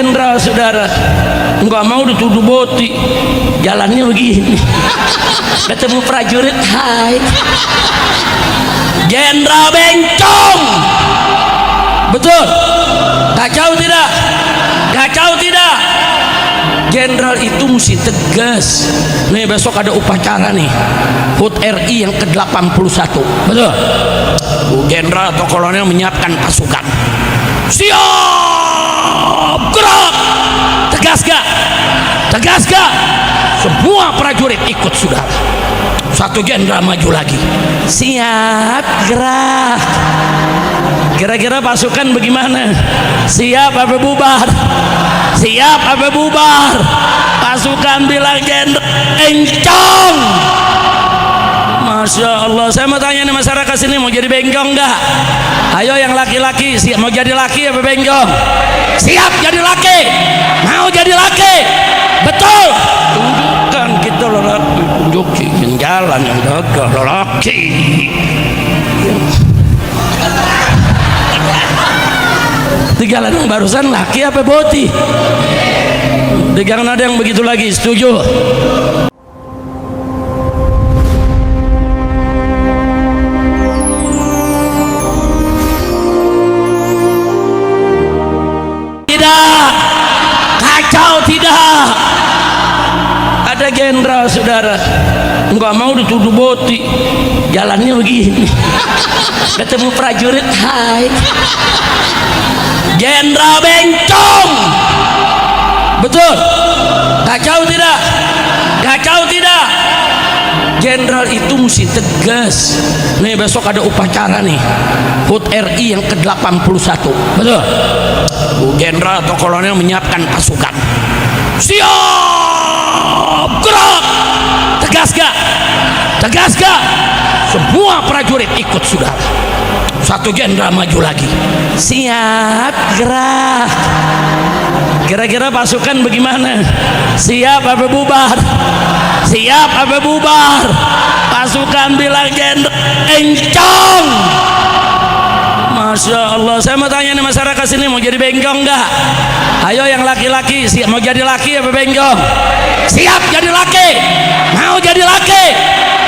jenderal saudara, nggak mau dituduh boti, jalannya begini. Ketemu prajurit, hai jenderal bencong. Betul? Kacau tidak? Kacau tidak? Jenderal itu mesti tegas. Nih besok ada upacara nih, HUT RI yang ke-81. Betul? Jenderal atau kolonel menyiapkan pasukan. Siap, gerak. Tegas gak? Tegas gak? Semua prajurit ikut saudara. Satu jenderal maju lagi. Siap, gerak. Kira-kira pasukan bagaimana? Siap apa bubar? Siap apa bubar? Pasukan bilang jenderal bencong. Masya Allah. Saya mau tanya nih masyarakat sini, mau jadi bencong enggak? Ayo yang laki-laki, mau jadi laki apa bencong? Siap jadi laki? Mau jadi laki? Betul? Tunjukkan kita lelaki, tunjukin jalan yang gagah lelaki. Tiga ladang barusan laki apa boti? Jangan ada yang begitu lagi. Setuju? Tidak. Kacau tidak? Ada jenderal saudara, nggak mau dituduh boti, jalannya begini. Ketemu prajurit, hai jenderal bencong. Betul? Kacau tidak? Kacau tidak? Jenderal itu mesti tegas. Nih besok ada upacara nih, HUT RI yang ke-81. Betul? Jenderal atau kolonel menyiapkan pasukan. Siap, gerak. Tegas gak? Tegas gak? Semua prajurit ikut saudara. Satu jenderal maju lagi. Siap, gerak. Kira-kira pasukan bagaimana? Siap apa bubar? Siap apa bubar? Pasukan bilang jenderal bencong. Masya Allah. Saya mau tanya nih masyarakat sini, mau jadi bencong enggak? Ayo yang laki-laki, mau jadi laki apa bencong? Siap jadi laki? Mau jadi laki?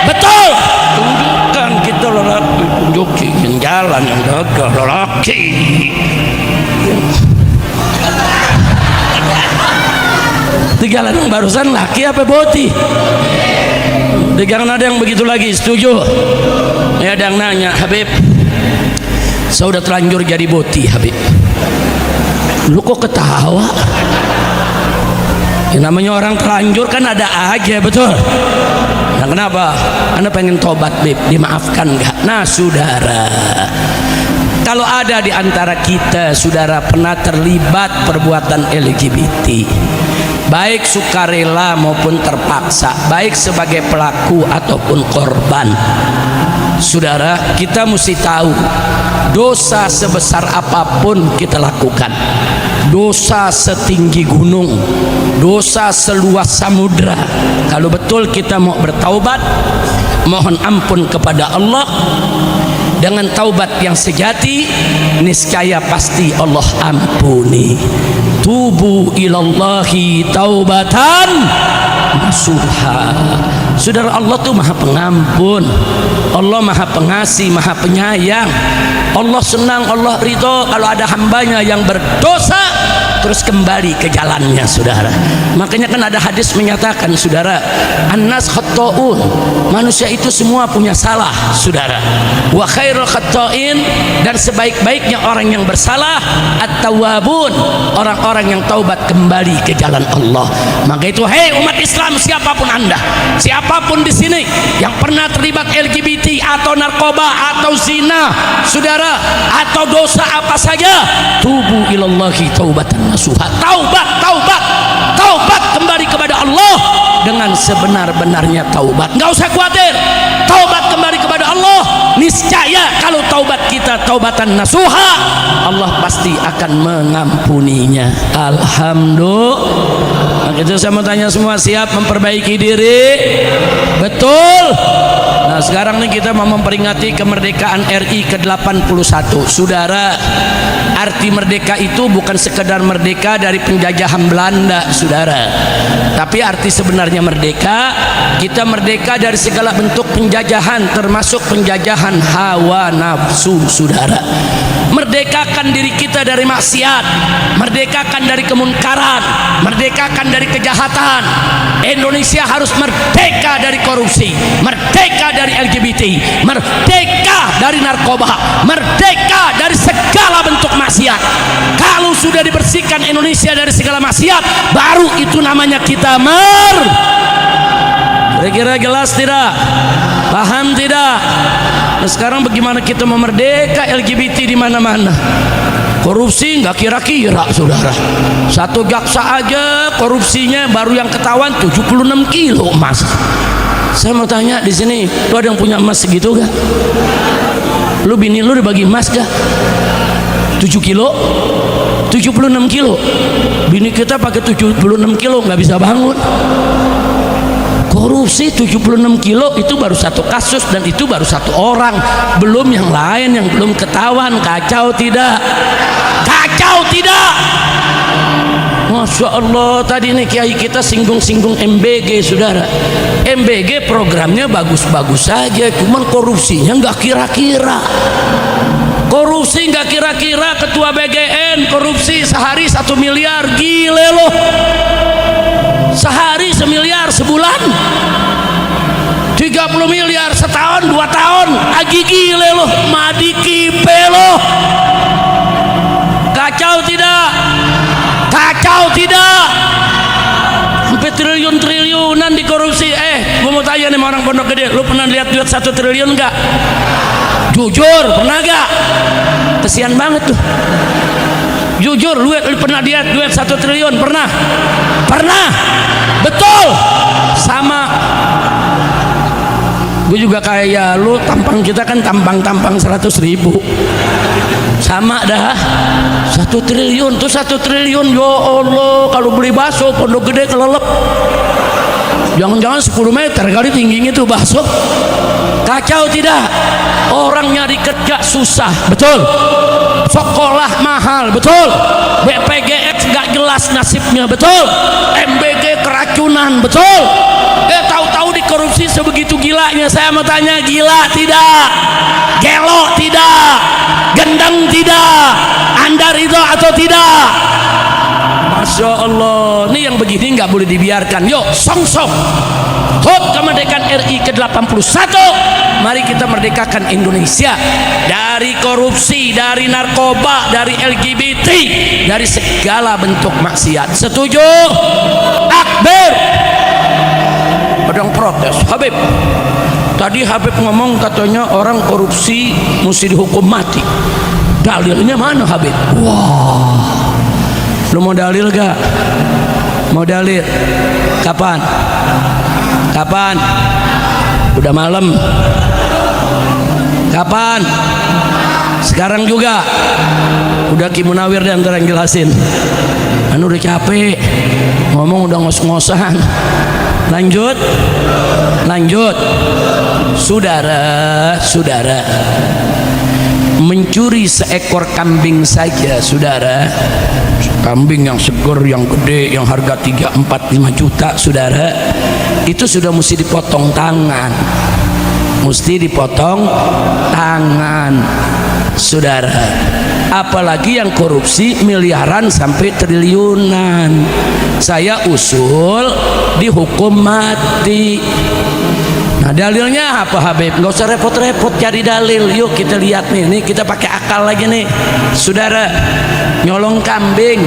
Betul? Tunjukkan kita lelaki, tunjukin jalan yang gagah lelaki. Tiga ladang barusan laki apa boti? Jangan ada yang begitu lagi. Setuju? Ya ada yang nanya, Habib, saya udah terlanjur jadi boti, Habib. Lu kok ketawa? Ya, namanya orang terlanjur kan ada aja, betul? Nah, kenapa? Anda pengen tobat, Bib, dimaafkan nggak? Nah saudara, kalau ada di antara kita saudara pernah terlibat perbuatan LGBT, baik sukarela maupun terpaksa, baik sebagai pelaku ataupun korban, saudara, kita mesti tahu dosa sebesar apapun kita lakukan, dosa setinggi gunung, dosa seluas samudra, kalau betul kita mau bertaubat, mohon ampun kepada Allah dengan taubat yang sejati, niscaya pasti Allah ampuni. Tubu ilallahi taubatan nasuha. Saudara, Allah tuh maha pengampun, Allah maha pengasih, maha penyayang. Allah senang, Allah ridho kalau ada hambanya yang berdosa terus kembali ke jalannya, saudara. Makanya kan ada hadis menyatakan, saudara, annas khatta'un, manusia itu semua punya salah, saudara. Wa khairul khatta'in, dan sebaik-baiknya orang yang bersalah at-tawwabun, orang-orang yang taubat kembali ke jalan Allah. Maka itu, hei umat Islam, siapapun Anda, siapapun di sini yang pernah terlibat LGBT atau narkoba atau zina, saudara, atau dosa apa saja, tubu ilallahi taubatan nasuha. Taubat, taubat, taubat kembali kepada Allah dengan sebenar-benarnya taubat. Nggak usah khawatir, taubat kembali kepada Allah, niscaya kalau taubat kita taubatan nasuha, Allah pasti akan mengampuninya. Alhamdulillah. Nah, itu saya mau tanya semua, siap memperbaiki diri? Betul? Nah sekarang nih kita mau memperingati kemerdekaan RI ke-81. Saudara, arti merdeka itu bukan sekedar merdeka dari penjajahan Belanda, saudara. Tapi arti sebenarnya merdeka, kita merdeka dari segala bentuk penjajahan, termasuk penjajahan hawa nafsu, saudara. Merdekakan diri kita dari maksiat, merdekakan dari kemunkaran, merdekakan dari kejahatan. Indonesia harus merdeka dari korupsi, merdeka dari LGBT, merdeka dari narkoba, merdeka dari segala bentuk maksiat. Kalau sudah dibersihkan Indonesia dari segala maksiat, baru itu namanya kita Kira-kira jelas tidak? Paham tidak? Nah, sekarang bagaimana kita memerdeka LGBT di mana-mana? Korupsi nggak kira-kira, saudara. Satu jaksa aja korupsinya baru yang ketahuan 76 kilo emas. Saya mau tanya di sini, lu ada yang punya emas segitu gak? Lu bini lu dibagi emas gak? 7 kilo? 76 kilo. Bini kita pakai 76 kilo nggak bisa bangun. Korupsi 76 kilo itu baru satu kasus, dan itu baru satu orang, belum yang lain yang belum ketahuan. Kacau tidak? Kacau tidak? Masya Allah, tadi nih kiai kita singgung-singgung MBG, saudara. MBG programnya bagus-bagus saja, cuman korupsinya nggak kira-kira. Korupsi nggak kira-kira. Ketua BGN korupsi sehari 1 miliar, gile loh. Sehari 1 miliar, sebulan 30 miliar, setahun 2 tahun, agi gile loh, madi kipe loh. Kacau tidak? Kacau tidak? Sampai triliun-triliunan dikorupsi. Gua mau tanya nih sama orang Pondok Gede, lu pernah lihat duit 1 triliun gak? Jujur, pernah gak? Kesian banget tuh. Jujur, lu pernah lihat duit 1 triliun? Pernah? Pernah? Betul. Sama. Gue juga kayak lu, tampang kita kan tampang 100.000. Sama dah. 1 triliun tuh 1 triliun. Ya Allah, kalau beli bakso Pondok Gede kelelep. Jangan-jangan 10 meter kali tingginya tuh bakso. Kacau tidak? Orang nyari kerja susah, betul. Sekolah mahal, betul. BPJS nggak jelas nasibnya, betul. MBG keracunan, betul. Tahu-tahu dikorupsi sebegitu gilanya. Saya mau tanya, gila tidak? Gelo tidak? Gendeng tidak? Anda ridho atau tidak? Masya Allah, ini yang begini nggak boleh dibiarkan. Yuk, song-song HUT kemerdekaan RI ke-81. Mari kita merdekakan Indonesia dari korupsi, dari narkoba, dari LGBT, dari segala bentuk maksiat. Setuju? Takbir. Ada yang protes, Habib. Tadi Habib ngomong katanya orang korupsi mesti dihukum mati. Dalilnya mana, Habib? Wah. Lu mau dalil gak? Mau dalil? Kapan? Kapan? Udah malam. Kapan? Sekarang juga. Udah Ki Munawir dan yang jelasin. Anu udah capek. Ngomong udah ngos-ngosan. Lanjut. Lanjut. Saudara, saudara. Mencuri seekor kambing saja, saudara. Kambing yang segar, yang gede, yang harga 3, 4, 5 juta, saudara, itu sudah mesti dipotong tangan. Mesti dipotong tangan, saudara. Apalagi yang korupsi miliaran sampai triliunan. Saya usul dihukum mati. Nah, dalilnya apa, Habib? Nggak usah repot-repot cari dalil. Yuk kita lihat nih, kita pakai akal lagi nih, saudara. Nyolong kambing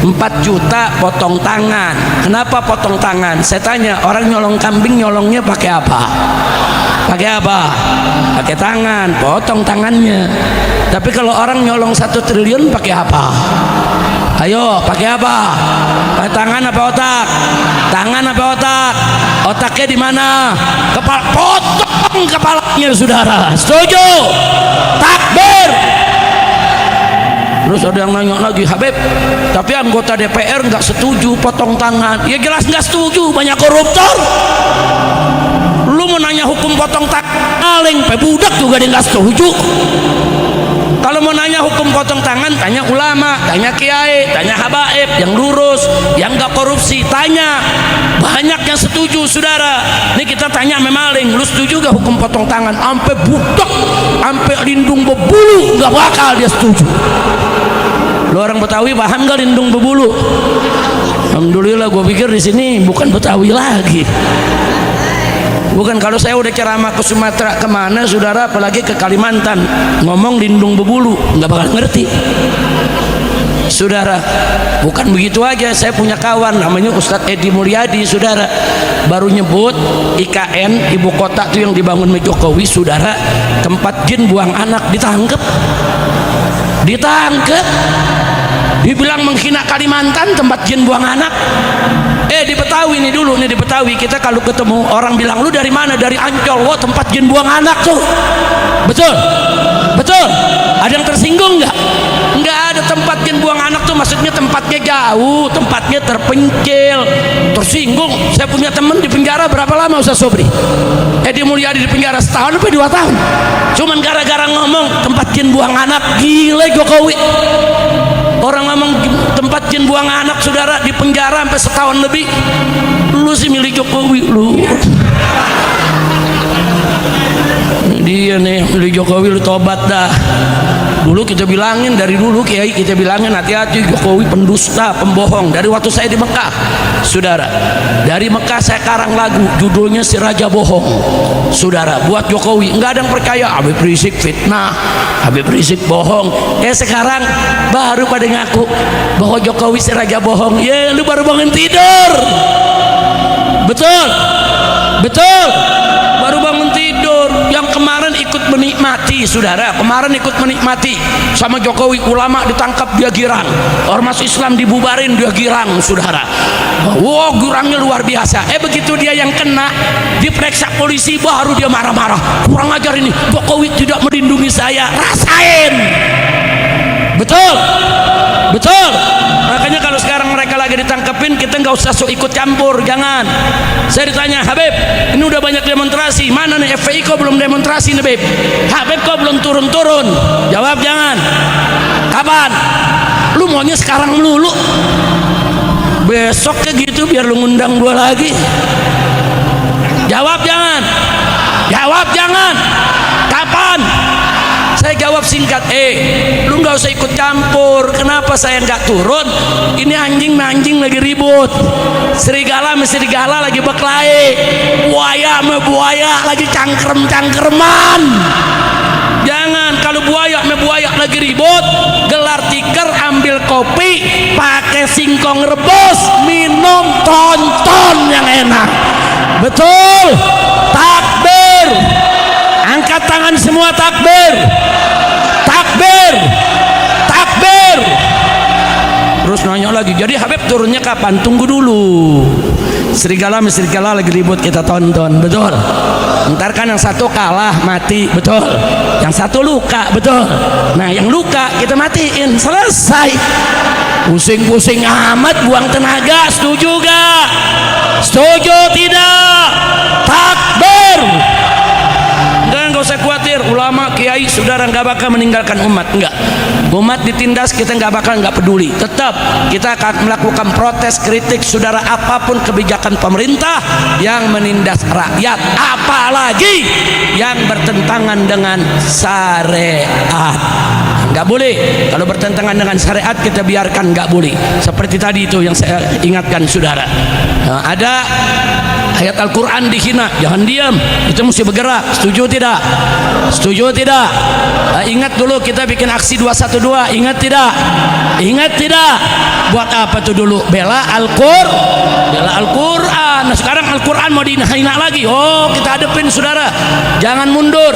4 juta, potong tangan. Kenapa potong tangan? Saya tanya, orang nyolong kambing nyolongnya pakai apa? Pakai apa? Pakai tangan, potong tangannya. Tapi kalau orang nyolong 1 triliun pakai apa? Ayo, pakai apa? Pakai tangan apa otak? Tangan apa otak? Otaknya di mana? Kepala, potong kepalanya, saudara. Setuju? Takbir. Terus ada yang nanya lagi, Habib, tapi anggota DPR nggak setuju potong tangan. Ya jelas nggak setuju, banyak koruptor. Lu mau nanya hukum potong tangan, paling budak juga dia nggak setuju. Kalau mau nanya hukum potong tangan, tanya ulama, tanya kiai, tanya habaib yang lurus, yang nggak korupsi, tanya. Banyak yang setuju, saudara. Ini kita tanya memaling, lu setuju gak hukum potong tangan? Sampai budak, sampai lindung berbulu, nggak bakal dia setuju. Lu orang Betawi paham gak lindung berbulu? Alhamdulillah, gue pikir di sini bukan Betawi lagi. Bukan, kalau saya udah ceramah ke Sumatera kemana, saudara, apalagi ke Kalimantan, ngomong lindung berbulu, nggak bakal ngerti. Saudara, bukan begitu aja. Saya punya kawan namanya Ustadz Edi Mulyadi, saudara, baru nyebut IKN ibu kota tuh yang dibangun oleh Jokowi, saudara, tempat jin buang anak, ditangkep. Dibilang menghina Kalimantan, tempat jin buang anak. Di Betawi nih dulu, nih di Betawi kita kalau ketemu orang bilang, lu dari mana? Dari Ancol. Wah, tempat jin buang anak tuh. Betul, betul. Ada yang tersinggung nggak? Nggak ada. Tempat jin buang anak tuh maksudnya tempatnya jauh, tempatnya terpencil. Tersinggung. Saya punya teman di penjara berapa lama, Ustaz Sobri? Edi Mulyadi di penjara setahun sampai 2 tahun. Cuman gara-gara ngomong tempat jin buang anak. Gila Jokowi. Orang ngomong tempat jin buang anak, saudara, di penjara sampai setahun lebih. Lu sih milih Jokowi, lu. Dia nih milih Jokowi, lu tobat dah. Dulu kita bilangin, dari dulu kiai kita bilangin, hati-hati Jokowi pendusta, pembohong. Dari waktu saya di Mekah, saudara, dari Mekah saya karang lagu judulnya Si Raja Bohong, saudara, buat Jokowi. Nggak ada yang percaya, Habib Rizik fitnah, Habib Rizik bohong. Sekarang baru pada ngaku bahwa Jokowi si Raja Bohong. Lu baru bangun tidur. Betul, betul, baru bangun tidur. Yang kemarin ikut menikmati, saudara, kemarin ikut menikmati sama Jokowi, ulama ditangkap dia girang, ormas Islam dibubarin dia girang, saudara. Wow, girangnya luar biasa. Begitu dia yang kena, diperiksa polisi, baru dia marah-marah, kurang ajar ini, Jokowi tidak melindungi saya. Rasain. Betul, betul. Makanya kalau sekarang mereka lagi ditangkepin, kita nggak usah sok ikut campur, jangan. Saya ditanya, Habib, ini udah banyak demonstrasi, mana nih FPI kok belum demonstrasi nih, Habib? Habib kok belum turun-turun? Jawab jangan. Kapan? Lu maunya sekarang melulu? Besok kayak gitu biar lu ngundang gua lagi. Jawab jangan. Jawab jangan. Kapan? Saya jawab singkat, lu nggak usah ikut campur. Kenapa saya nggak turun? Ini anjing lagi ribut, serigala sama serigala lagi berkelahi, buaya sama buaya lagi cangkrem-cangkreman. Jangan, kalau buaya sama buaya lagi ribut, gelar tikar, ambil kopi, pakai singkong rebus, minum, tonton yang enak. Betul. Takbir. Angkat tangan semua, takbir. Takbir. Takbir. Terus nanya lagi, jadi Habib turunnya kapan? Tunggu dulu. Serigala sama serigala lagi ribut, kita tonton. Betul. Ntar kan yang satu kalah mati, betul. Yang satu luka, betul. Nah, yang luka kita matiin, selesai. Pusing-pusing amat, buang tenaga. Setuju gak? Setuju tidak? Takbir. Enggak usah khawatir, ulama, kiai, saudara nggak bakal meninggalkan umat, enggak. Umat ditindas, kita nggak bakal nggak peduli. Tetap kita akan melakukan protes, kritik, saudara, apapun kebijakan pemerintah yang menindas rakyat, apalagi yang bertentangan dengan syariat. Nggak boleh. Kalau bertentangan dengan syariat kita biarkan, nggak boleh. Seperti tadi itu yang saya ingatkan, saudara. Ada ayat Al-Quran dihina, jangan diam, kita mesti bergerak. Setuju tidak? Setuju tidak? Ingat dulu kita bikin aksi 212, ingat tidak? Ingat tidak? Buat apa tuh dulu? Bela Al-Quran. Nah, sekarang Al-Quran mau dihina lagi. Oh, kita hadepin, saudara, jangan mundur.